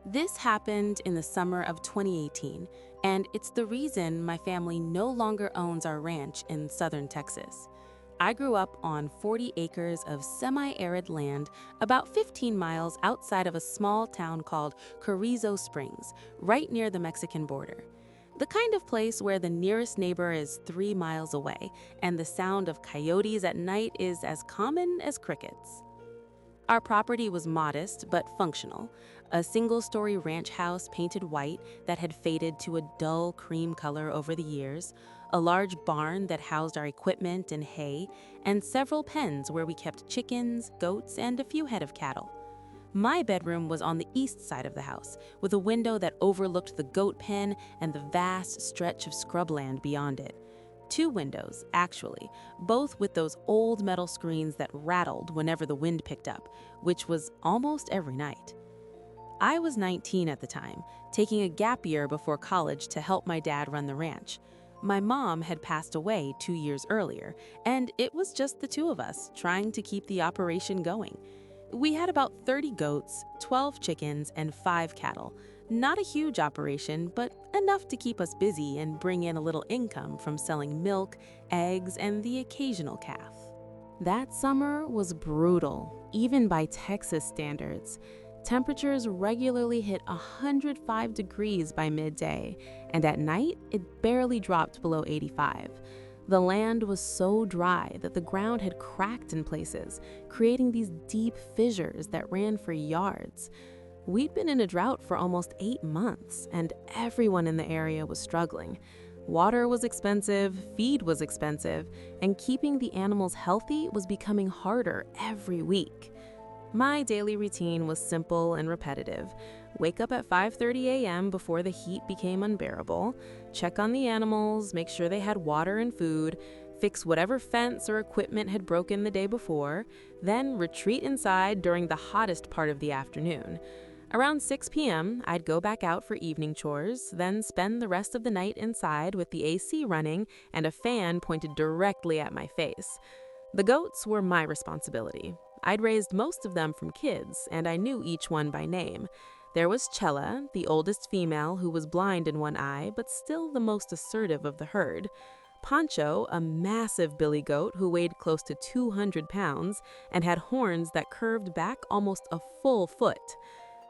This happened in the summer of 2018, and it's the reason my family no longer owns our ranch in southern Texas. I grew up on 40 acres of semi-arid land about 15 miles outside of a small town called Carrizo Springs, right near the Mexican border. The kind of place where the nearest neighbor is 3 miles away, and the sound of coyotes at night is as common as crickets. Our property was modest but functional, a single-story ranch house painted white that had faded to a dull cream color over the years, a large barn that housed our equipment and hay, and several pens where we kept chickens, goats, and a few head of cattle. My bedroom was on the east side of the house, with a window that overlooked the goat pen and the vast stretch of scrubland beyond it. Two windows, actually, both with those old metal screens that rattled whenever the wind picked up, which was almost every night. I was 19 at the time, taking a gap year before college to help my dad run the ranch. My mom had passed away 2 years earlier, and it was just the two of us trying to keep the operation going. We had about 30 goats, 12 chickens, and 5 cattle. Not a huge operation, but enough to keep us busy and bring in a little income from selling milk, eggs, and the occasional calf. That summer was brutal, even by Texas standards. Temperatures regularly hit 105 degrees by midday, and at night, it barely dropped below 85. The land was so dry that the ground had cracked in places, creating these deep fissures that ran for yards. We'd been in a drought for almost 8 months, and everyone in the area was struggling. Water was expensive, feed was expensive, and keeping the animals healthy was becoming harder every week. My daily routine was simple and repetitive. Wake up at 5:30 a.m. before the heat became unbearable, check on the animals, make sure they had water and food, fix whatever fence or equipment had broken the day before, then retreat inside during the hottest part of the afternoon. Around 6 p.m., I'd go back out for evening chores, then spend the rest of the night inside with the AC running and a fan pointed directly at my face. The goats were my responsibility. I'd raised most of them from kids, and I knew each one by name. There was Chella, the oldest female who was blind in one eye, but still the most assertive of the herd. Pancho, a massive billy goat who weighed close to 200 pounds and had horns that curved back almost a full foot.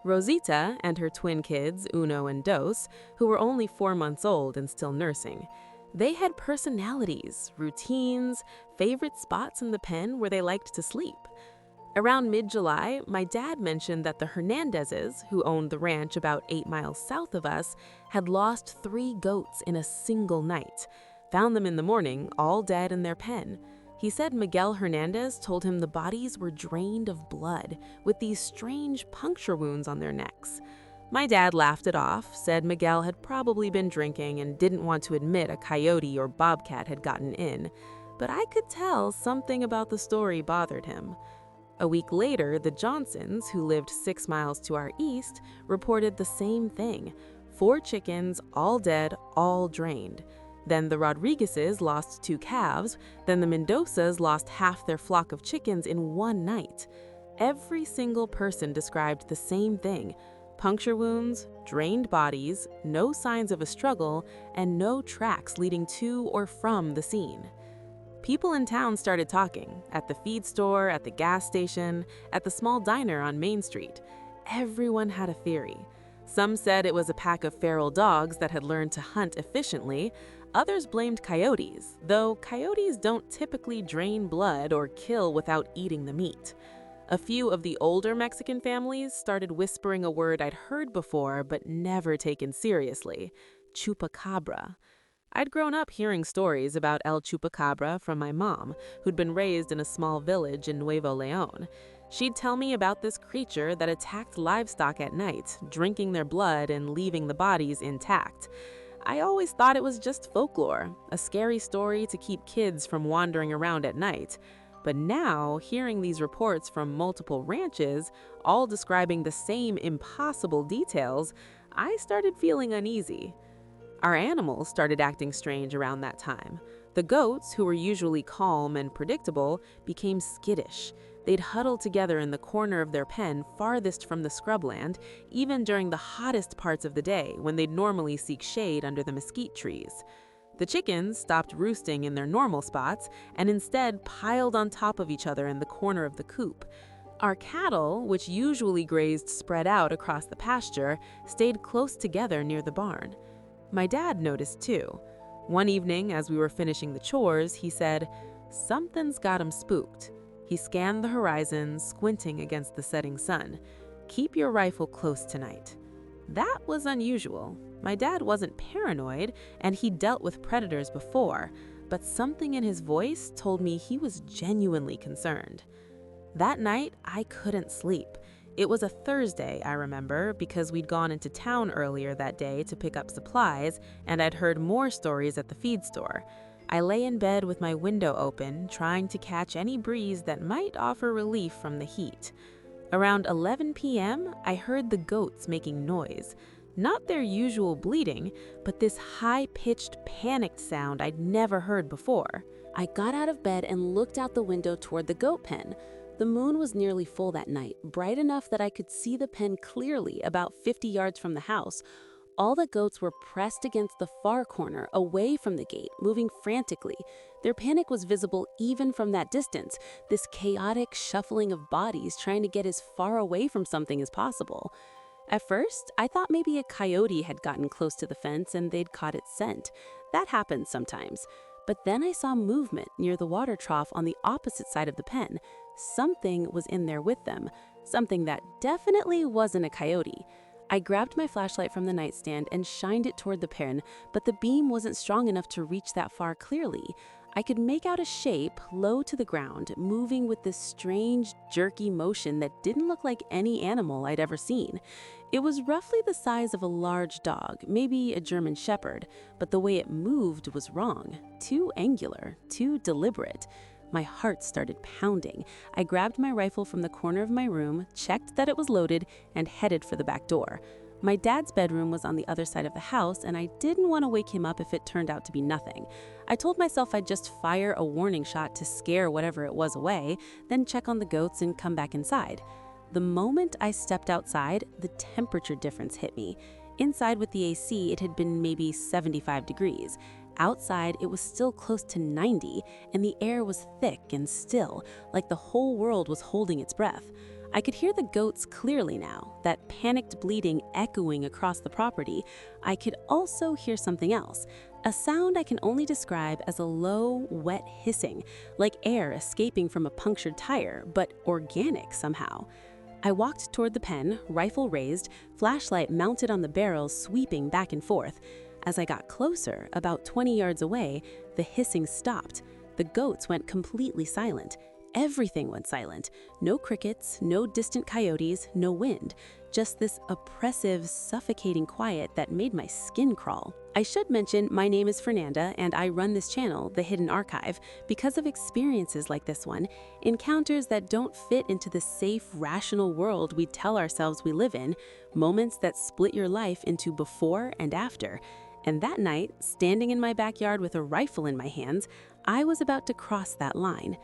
Rosita and her twin kids, Uno and Dos, who were only 4 months old and still nursing. They had personalities, routines, favorite spots in the pen where they liked to sleep. Around mid-July, my dad mentioned that the Hernandezes, who owned the ranch about 8 miles south of us, had lost 3 goats in a single night. Found them in the morning, all dead in their pen. He said Miguel Hernandez told him the bodies were drained of blood, with these strange puncture wounds on their necks. My dad laughed it off, said Miguel had probably been drinking and didn't want to admit a coyote or bobcat had gotten in. But I could tell something about the story bothered him. A week later, the Johnsons, who lived 6 miles to our east, reported the same thing. 4 chickens, all dead, all drained. Then the Rodriguezes lost 2 calves, then the Mendozas lost half their flock of chickens in one night. Every single person described the same thing: puncture wounds, drained bodies, no signs of a struggle, and no tracks leading to or from the scene. People in town started talking, at the feed store, at the gas station, at the small diner on Main Street. Everyone had a theory. Some said it was a pack of feral dogs that had learned to hunt efficiently. Others blamed coyotes, though coyotes don't typically drain blood or kill without eating the meat. A few of the older Mexican families started whispering a word I'd heard before but never taken seriously: Chupacabra. I'd grown up hearing stories about El Chupacabra from my mom, who'd been raised in a small village in Nuevo León. She'd tell me about this creature that attacked livestock at night, drinking their blood and leaving the bodies intact. I always thought it was just folklore, a scary story to keep kids from wandering around at night. But now, hearing these reports from multiple ranches, all describing the same impossible details, I started feeling uneasy. Our animals started acting strange around that time. The goats, who were usually calm and predictable, became skittish. They'd huddle together in the corner of their pen farthest from the scrubland, even during the hottest parts of the day when they'd normally seek shade under the mesquite trees. The chickens stopped roosting in their normal spots and instead piled on top of each other in the corner of the coop. Our cattle, which usually grazed spread out across the pasture, stayed close together near the barn. My dad noticed too. One evening, as we were finishing the chores, he said, "Something's got 'em spooked." He scanned the horizon, squinting against the setting sun. "Keep your rifle close tonight." That was unusual. My dad wasn't paranoid, and he'd dealt with predators before, but something in his voice told me he was genuinely concerned. That night, I couldn't sleep. It was a Thursday, I remember, because we'd gone into town earlier that day to pick up supplies, and I'd heard more stories at the feed store. I lay in bed with my window open, trying to catch any breeze that might offer relief from the heat. Around 11 p.m., I heard the goats making noise. Not their usual bleating, but this high-pitched, panicked sound I'd never heard before. I got out of bed and looked out the window toward the goat pen. The moon was nearly full that night, bright enough that I could see the pen clearly about 50 yards from the house. All the goats were pressed against the far corner, away from the gate, moving frantically. Their panic was visible even from that distance, this chaotic shuffling of bodies trying to get as far away from something as possible. At first, I thought maybe a coyote had gotten close to the fence and they'd caught its scent. That happens sometimes. But then I saw movement near the water trough on the opposite side of the pen. Something was in there with them, something that definitely wasn't a coyote. I grabbed my flashlight from the nightstand and shined it toward the pen, but the beam wasn't strong enough to reach that far clearly. I could make out a shape low to the ground, moving with this strange, jerky motion that didn't look like any animal I'd ever seen. It was roughly the size of a large dog, maybe a German shepherd, but the way it moved was wrong, too angular, too deliberate. My heart started pounding. I grabbed my rifle from the corner of my room, checked that it was loaded, and headed for the back door. My dad's bedroom was on the other side of the house, and I didn't want to wake him up if it turned out to be nothing. I told myself I'd just fire a warning shot to scare whatever it was away, then check on the goats and come back inside. The moment I stepped outside, the temperature difference hit me. Inside with the AC, it had been maybe 75 degrees. Outside, it was still close to 90, and the air was thick and still, like the whole world was holding its breath. I could hear the goats clearly now, that panicked bleating echoing across the property. I could also hear something else, a sound I can only describe as a low, wet hissing, like air escaping from a punctured tire, but organic somehow. I walked toward the pen, rifle raised, flashlight mounted on the barrel sweeping back and forth. As I got closer, about 20 yards away, the hissing stopped. The goats went completely silent. Everything went silent. No crickets, no distant coyotes, no wind. Just this oppressive, suffocating quiet that made my skin crawl. I should mention my name is Fernanda and I run this channel, The Hidden Archive, because of experiences like this one, encounters that don't fit into the safe, rational world we tell ourselves we live in, moments that split your life into before and after. And that night, standing in my backyard with a rifle in my hands, I was about to cross that line.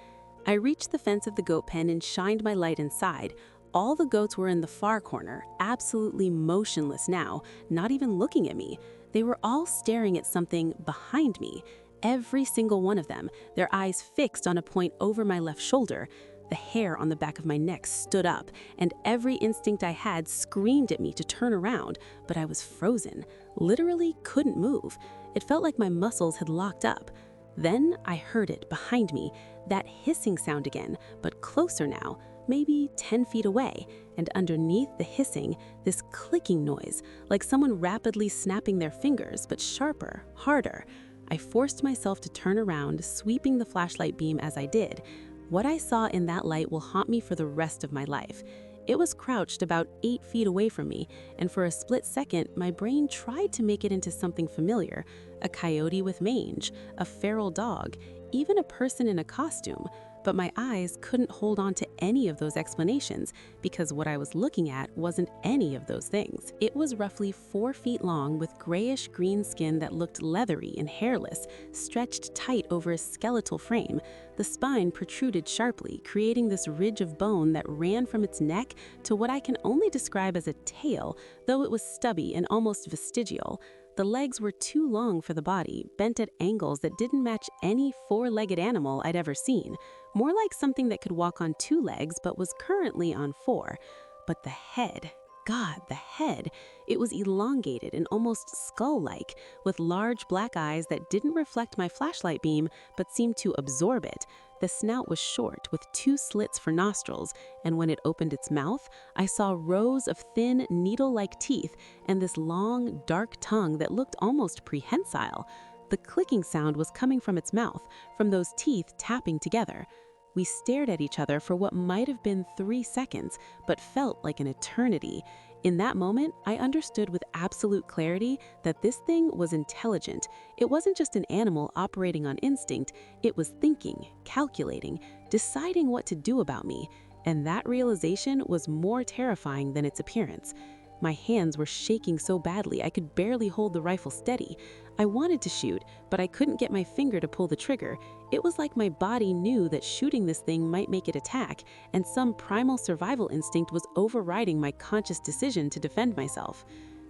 I reached the fence of the goat pen and shined my light inside. All the goats were in the far corner, absolutely motionless now, not even looking at me. They were all staring at something behind me. Every single one of them, their eyes fixed on a point over my left shoulder. The hair on the back of my neck stood up, and every instinct I had screamed at me to turn around, but I was frozen, literally couldn't move. It felt like my muscles had locked up. Then I heard it behind me, that hissing sound again, but closer now, maybe 10 feet away, and underneath the hissing, this clicking noise, like someone rapidly snapping their fingers, but sharper, harder. I forced myself to turn around, sweeping the flashlight beam as I did. What I saw in that light will haunt me for the rest of my life. It was crouched about 8 feet away from me, and for a split second, my brain tried to make it into something familiar. A coyote with mange, a feral dog, even a person in a costume. But my eyes couldn't hold on to any of those explanations because what I was looking at wasn't any of those things. It was roughly 4 feet long with grayish-green skin that looked leathery and hairless, stretched tight over a skeletal frame. The spine protruded sharply, creating this ridge of bone that ran from its neck to what I can only describe as a tail, though it was stubby and almost vestigial. The legs were too long for the body, bent at angles that didn't match any 4-legged animal I'd ever seen. More like something that could walk on 2 legs but was currently on 4. But the head, God, the head. It was elongated and almost skull-like, with large black eyes that didn't reflect my flashlight beam but seemed to absorb it. The snout was short, with 2 slits for nostrils, and when it opened its mouth, I saw rows of thin, needle-like teeth and this long, dark tongue that looked almost prehensile. The clicking sound was coming from its mouth, from those teeth tapping together. We stared at each other for what might have been 3 seconds, but felt like an eternity. In that moment, I understood with absolute clarity that this thing was intelligent. It wasn't just an animal operating on instinct, it was thinking, calculating, deciding what to do about me. And that realization was more terrifying than its appearance. My hands were shaking so badly I could barely hold the rifle steady. I wanted to shoot, but I couldn't get my finger to pull the trigger. It was like my body knew that shooting this thing might make it attack, and some primal survival instinct was overriding my conscious decision to defend myself.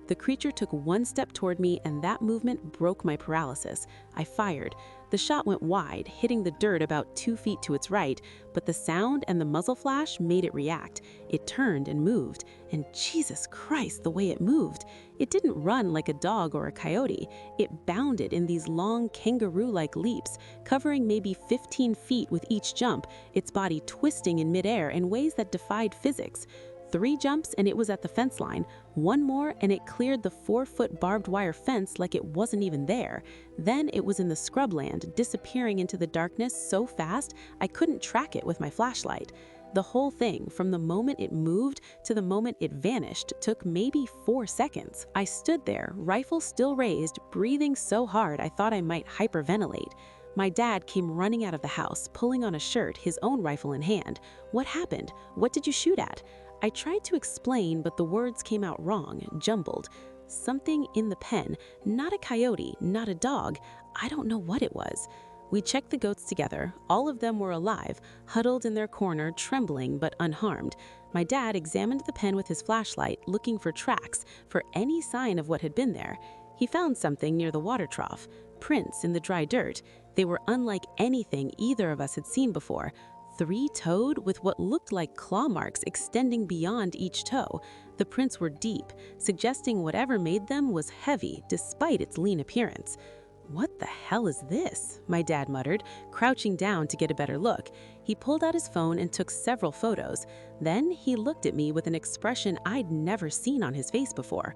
The creature took 1 step toward me, and that movement broke my paralysis. I fired. The shot went wide, hitting the dirt about 2 feet to its right, but the sound and the muzzle flash made it react. It turned and moved, and Jesus Christ, the way it moved. It didn't run like a dog or a coyote. It bounded in these long kangaroo-like leaps, covering maybe 15 feet with each jump, its body twisting in midair in ways that defied physics. 3 jumps and it was at the fence line. 1 more and it cleared the 4-foot barbed wire fence like it wasn't even there. Then it was in the scrubland, disappearing into the darkness so fast I couldn't track it with my flashlight. The whole thing, from the moment it moved to the moment it vanished, took maybe 4 seconds. I stood there, rifle still raised, breathing so hard I thought I might hyperventilate. My dad came running out of the house, pulling on a shirt, his own rifle in hand. What happened? What did you shoot at? I tried to explain, but the words came out wrong, jumbled. Something in the pen, not a coyote, not a dog. I don't know what it was. We checked the goats together. All of them were alive, huddled in their corner, trembling but unharmed. My dad examined the pen with his flashlight, looking for tracks, for any sign of what had been there. He found something near the water trough, prints in the dry dirt. They were unlike anything either of us had seen before. 3-toed with what looked like claw marks extending beyond each toe. The prints were deep, suggesting whatever made them was heavy despite its lean appearance. "What the hell is this?" my dad muttered, crouching down to get a better look. He pulled out his phone and took several photos. Then he looked at me with an expression I'd never seen on his face before.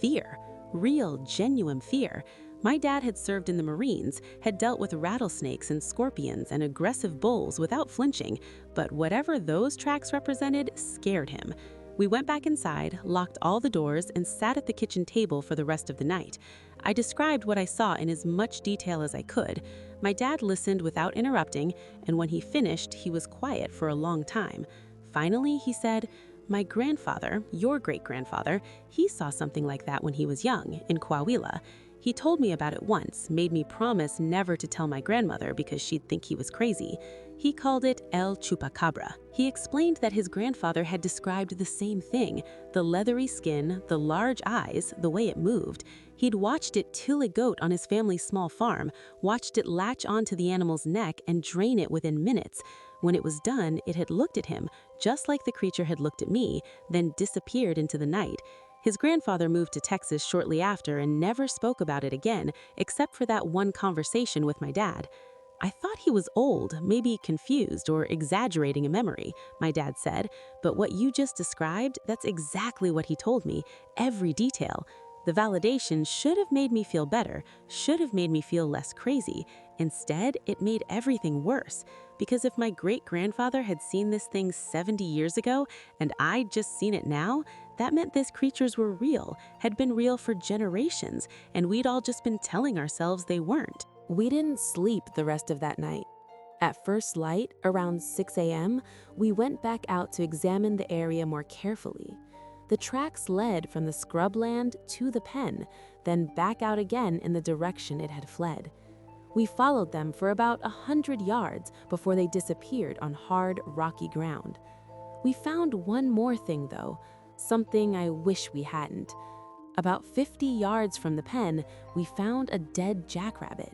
Fear. Real, genuine fear. My dad had served in the Marines, had dealt with rattlesnakes and scorpions and aggressive bulls without flinching, but whatever those tracks represented scared him. We went back inside, locked all the doors, and sat at the kitchen table for the rest of the night. I described what I saw in as much detail as I could. My dad listened without interrupting, and when he finished, he was quiet for a long time. Finally, he said, "My grandfather, your great-grandfather, he saw something like that when he was young, in Coahuila. He told me about it once, made me promise never to tell my grandmother because she'd think he was crazy. He called it El Chupacabra. He explained that his grandfather had described the same thing, the leathery skin, the large eyes, the way it moved. He'd watched it till a goat on his family's small farm, watched it latch onto the animal's neck and drain it within minutes. When it was done, it had looked at him, just like the creature had looked at me, then disappeared into the night. His grandfather moved to Texas shortly after and never spoke about it again, except for that one conversation with my dad. I thought he was old, maybe confused or exaggerating a memory, my dad said, but what you just described, that's exactly what he told me, every detail. The validation should have made me feel better, should have made me feel less crazy. Instead, it made everything worse. Because if my great-grandfather had seen this thing 70 years ago and I'd just seen it now, that meant these creatures were real, had been real for generations, and we'd all just been telling ourselves they weren't. We didn't sleep the rest of that night. At first light, around 6 a.m., we went back out to examine the area more carefully. The tracks led from the scrubland to the pen, then back out again in the direction it had fled. We followed them for about 100 yards before they disappeared on hard, rocky ground. We found one more thing, though, something I wish we hadn't. About 50 yards from the pen, we found a dead jackrabbit.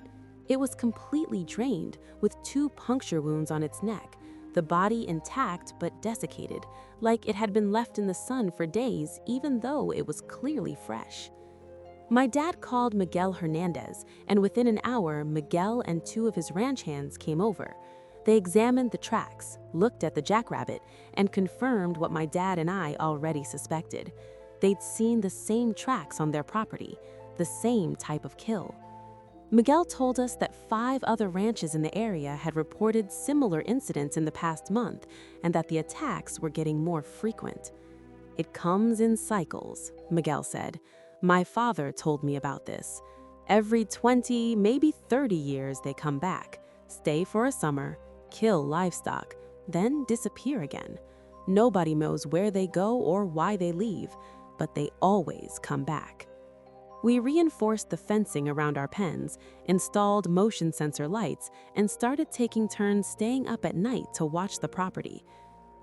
It was completely drained, with 2 puncture wounds on its neck, the body intact but desiccated, like it had been left in the sun for days even though it was clearly fresh. My dad called Miguel Hernandez, and within an hour, Miguel and 2 of his ranch hands came over. They examined the tracks, looked at the jackrabbit, and confirmed what my dad and I already suspected. They'd seen the same tracks on their property, the same type of kill. Miguel told us that 5 other ranches in the area had reported similar incidents in the past month, and that the attacks were getting more frequent. "It comes in cycles," Miguel said. "My father told me about this. Every 20, maybe 30 years they come back, stay for a summer, kill livestock, then disappear again. Nobody knows where they go or why they leave, but they always come back." We reinforced the fencing around our pens, installed motion sensor lights, and started taking turns staying up at night to watch the property.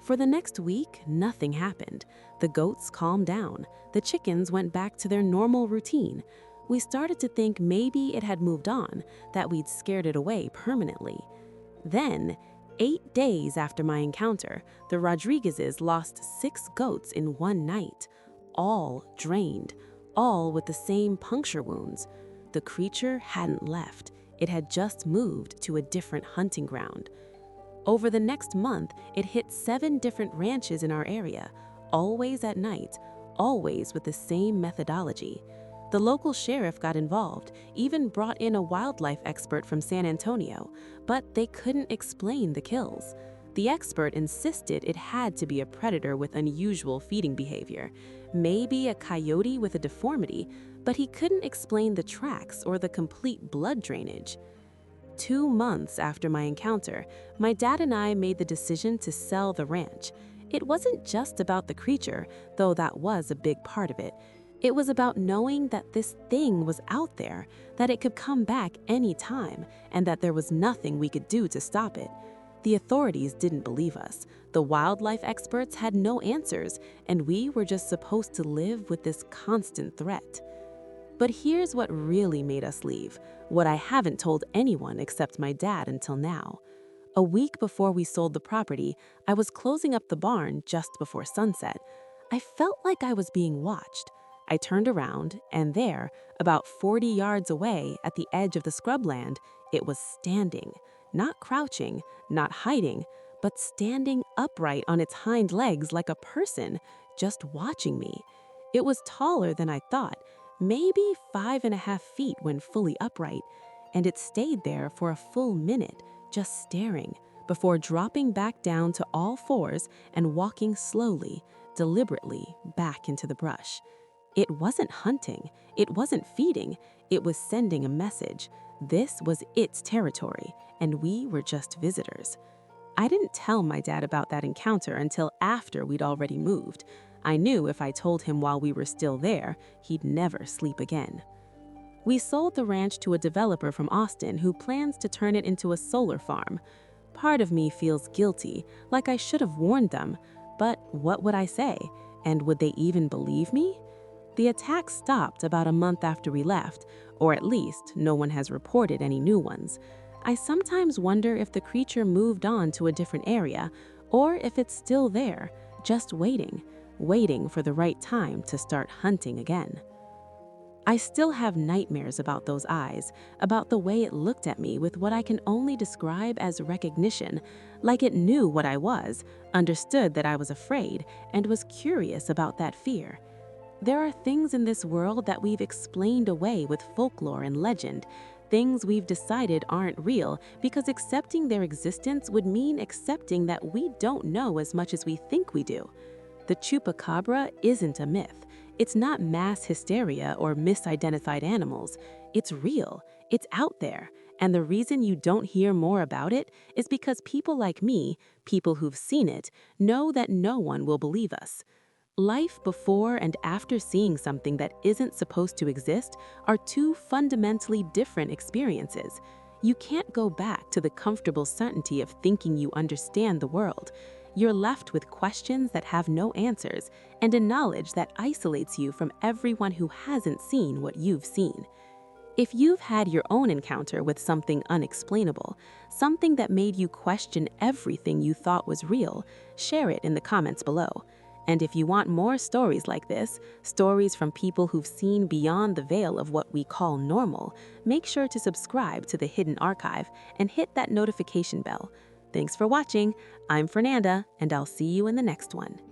For the next week, nothing happened. The goats calmed down. The chickens went back to their normal routine. We started to think maybe it had moved on, that we'd scared it away permanently. Then, 8 days after my encounter, the Rodriguezes lost 6 goats in one night, all drained, all with the same puncture wounds. The creature hadn't left. It had just moved to a different hunting ground. Over the next month, it hit 7 different ranches in our area, always at night, always with the same methodology. The local sheriff got involved, even brought in a wildlife expert from San Antonio, but they couldn't explain the kills. The expert insisted it had to be a predator with unusual feeding behavior, maybe a coyote with a deformity, but he couldn't explain the tracks or the complete blood drainage. 2 months after my encounter, my dad and I made the decision to sell the ranch. It wasn't just about the creature, though that was a big part of it. It was about knowing that this thing was out there, that it could come back any time, and that there was nothing we could do to stop it. The authorities didn't believe us. The wildlife experts had no answers, and we were just supposed to live with this constant threat. But here's what really made us leave, what I haven't told anyone except my dad until now. A week before we sold the property, I was closing up the barn just before sunset. I felt like I was being watched. I turned around, and there, about 40 yards away at the edge of the scrubland, it was standing. Not crouching, not hiding, but standing upright on its hind legs like a person, just watching me. It was taller than I thought, maybe 5.5 feet when fully upright, and it stayed there for a full minute, just staring, before dropping back down to all fours and walking slowly, deliberately back into the brush. It wasn't hunting, it wasn't feeding, it was sending a message. This was its territory, and we were just visitors. I didn't tell my dad about that encounter until after we'd already moved. I knew if I told him while we were still there, he'd never sleep again. We sold the ranch to a developer from Austin who plans to turn it into a solar farm. Part of me feels guilty, like I should have warned them, but what would I say? And would they even believe me? The attacks stopped about a month after we left, or at least no one has reported any new ones. I sometimes wonder if the creature moved on to a different area, or if it's still there, just waiting for the right time to start hunting again. I still have nightmares about those eyes, about the way it looked at me with what I can only describe as recognition, like it knew what I was, understood that I was afraid, and was curious about that fear. There are things in this world that we've explained away with folklore and legend, things we've decided aren't real because accepting their existence would mean accepting that we don't know as much as we think we do. The Chupacabra isn't a myth. It's not mass hysteria or misidentified animals. It's real, it's out there, And the reason you don't hear more about it is because people like me, people who've seen it, know that no one will believe us. Life before and after seeing something that isn't supposed to exist are two fundamentally different experiences. You can't go back to the comfortable certainty of thinking you understand the world. You're left with questions that have no answers and a knowledge that isolates you from everyone who hasn't seen what you've seen. If you've had your own encounter with something unexplainable, something that made you question everything you thought was real, share it in the comments below. And if you want more stories like this, stories from people who've seen beyond the veil of what we call normal, make sure to subscribe to the Hidden Archive and hit that notification bell. Thanks for watching. I'm Fernanda, and I'll see you in the next one.